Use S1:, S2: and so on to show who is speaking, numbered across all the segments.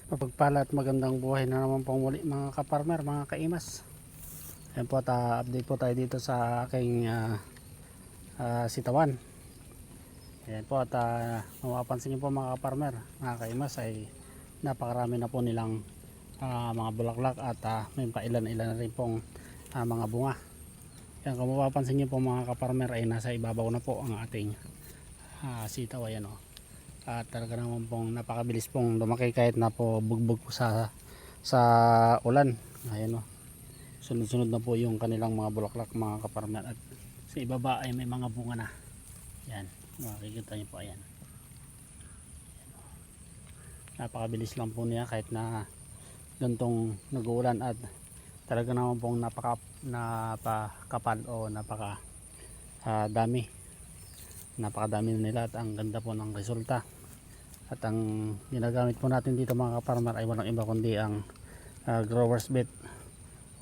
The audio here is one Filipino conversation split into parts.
S1: Mapagpala at magandang buhay na naman pong muli mga kaparmer, mga kaimas. Ayan po at update po tayo dito sa aking sitawan. Ayan po at mapapansin nyo po mga kaparmer, mga kaimas ay napakarami na po nilang mga bulaklak at may pailan-ilan na rin pong mga bunga. Ayan, kung mapapansin nyo po mga kaparmer ay nasa ibabaw na po ang ating sitaw. Ayan o. At talaga naman pong napakabilis pong lumaki kahit na po bugbog po sa ulan. Ayan o, sunod-sunod na po yung kanilang mga bulaklak mga kaparmer. At sa ibaba ay may mga bunga na. Yan, makikita nyo po. Ayan, napakabilis lang po niya kahit na gantong nag-uulan. At talaga naman pong napakapal o napakadami nila at ang ganda po ng resulta. At ang ginagamit po natin dito mga kaparmer ay walang iba kundi ang Growers Bet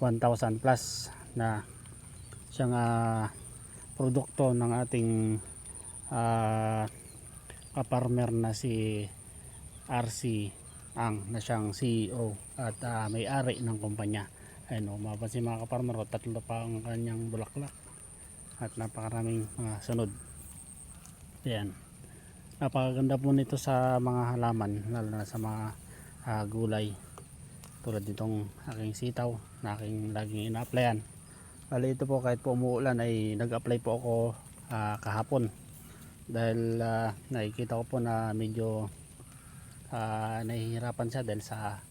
S1: 1000 plus na siyang produkto ng ating kaparmer na si RC Ang, na siyang CEO at may-ari ng kumpanya. Ayun o, mapapansin mga kaparmer, tatlo pa ang kanyang bulaklak at napakaraming sunod. Ayan, napakaganda po nito sa mga halaman, lalo na sa mga gulay tulad nitong aking sitaw na aking laging ina-applyan. Bali ito po kahit po umuulan ay nag-apply po ako kahapon dahil nakikita ko po na medyo nahihirapan siya dahil sa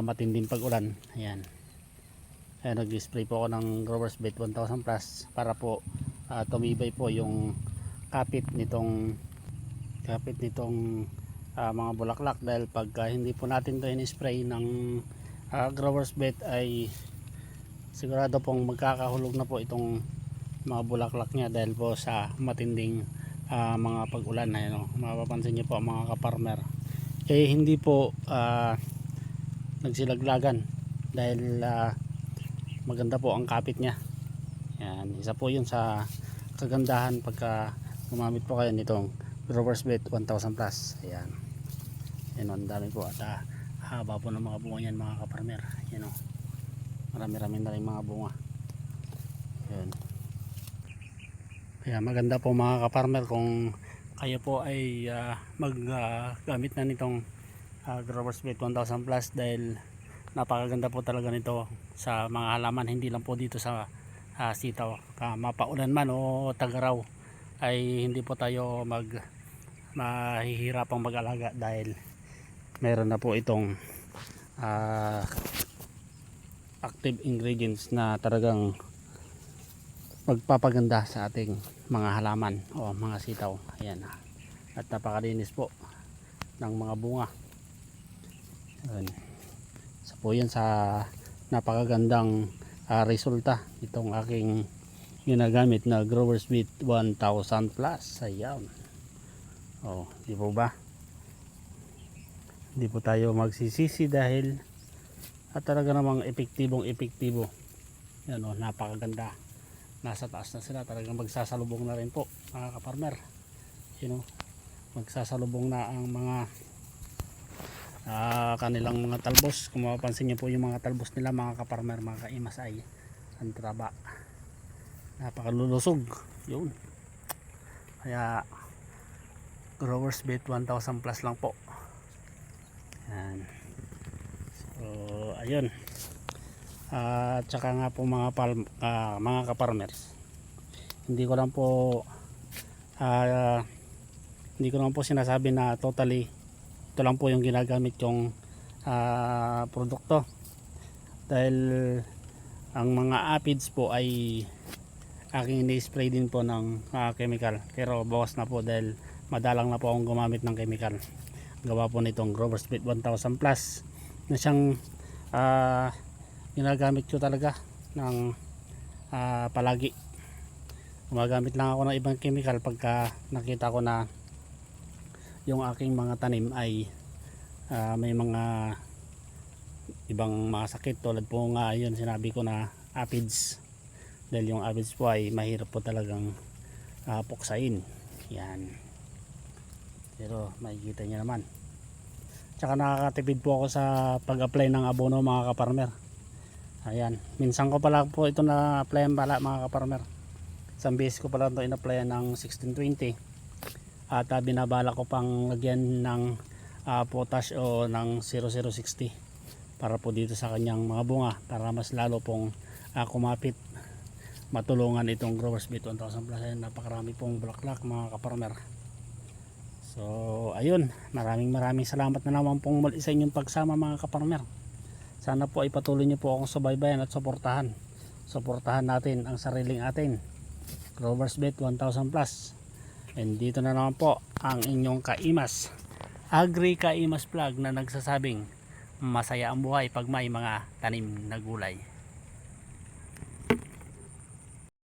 S1: matinding pag-ulan. Ayan, nag-spray po ako ng Growers Bet 1000 plus para po tumibay po yung kapit nitong mga bulaklak, dahil pagka hindi po natin to in-spray ng Growers Bet ay sigurado pong magkakahulog na po itong mga bulaklak niya dahil po sa matinding mga pag-ulan. Ayan o, mapapansin niyo po mga kaparmer, hindi po nagsilaglagan dahil maganda po ang kapit niya. Yan, isa po yun sa kagandahan pagka gumamit po kayo nitong Growers Bet 1000 plus. Ayan, yan o, ang dami po at haba po ng mga bunga yan mga kaparmer. Yan o, marami-rami na rin mga bunga. Ayan, kaya maganda po mga kaparmer kung kayo po ay maggamit na nitong Growers Bet 1000 plus dahil napakaganda po talaga nito sa mga halaman, hindi lang po dito sa sitaw. Mapaulan man o tagaraw ay hindi po tayo mahihirapang mag-alaga dahil meron na po itong active ingredients na talagang magpapaganda sa ating mga halaman o mga sitaw. Ayan, at napakalinis po ng mga bunga. Ayan, isa po yan sa napakagandang resulta itong aking ginagamit na Growers Bet 1000 plus. Ayan, oh, di po ba? Hindi po tayo magsisisi dahil talaga namang epektibo. Yan o, napakaganda. Nasa taas na sila, talagang magsasalubong na rin po mga kaparmer. You know, magsasalubong na ang mga kanilang mga talbos. Kung mapapansin niyo po yung mga talbos nila mga kaparmer, mga kaimas, ay ang traba, napakalulusog yun. Kaya Growers Bet 1000 plus lang po. Yan. So ayun, at saka nga po mga kaparmers, hindi ko lang po sinasabi na totally ito lang po yung ginagamit yung produkto, dahil ang mga aphids po ay aking ini-spray din po ng chemical, pero bawas na po dahil madalang na po akong gumamit ng chemical. Gawa po nitong Growers Bet 1000 plus na siyang ginagamit ko talaga ng palagi. Gumagamit lang ako ng ibang chemical pagka nakita ko na yung aking mga tanim ay may mga ibang mga sakit, tulad po nga yun sinabi ko na aphids, dahil yung aphids po ay mahirap po talagang puksain. Yan, pero makikita nyo naman Tsaka nakakatipid po ako sa pag-apply ng abono mga kaparmer. Ayan, minsan ko pala po ito na-applyan pala mga kaparmer. Isang beses ko pala ito in-applyan ng 1620. At binabala ko pang lagyan ng potash o ng 0060 para po dito sa kanyang mga bunga para mas lalo pong kumapit, matulungan itong Growers Beet 1000 Plus. Ayan, napakarami pong bulaklak mga kaparmer. So ayun, maraming salamat na naman pong muli sa inyong pagsama mga kaparmer. Sana po ay patuloy niyo po akong subaybayan at suportahan natin ang sariling atin Growers Beet 1000 Plus. And dito na naman po ang inyong Kaimas Agri Kaimas Vlog na nagsasabing masaya ang buhay pag may mga tanim na gulay.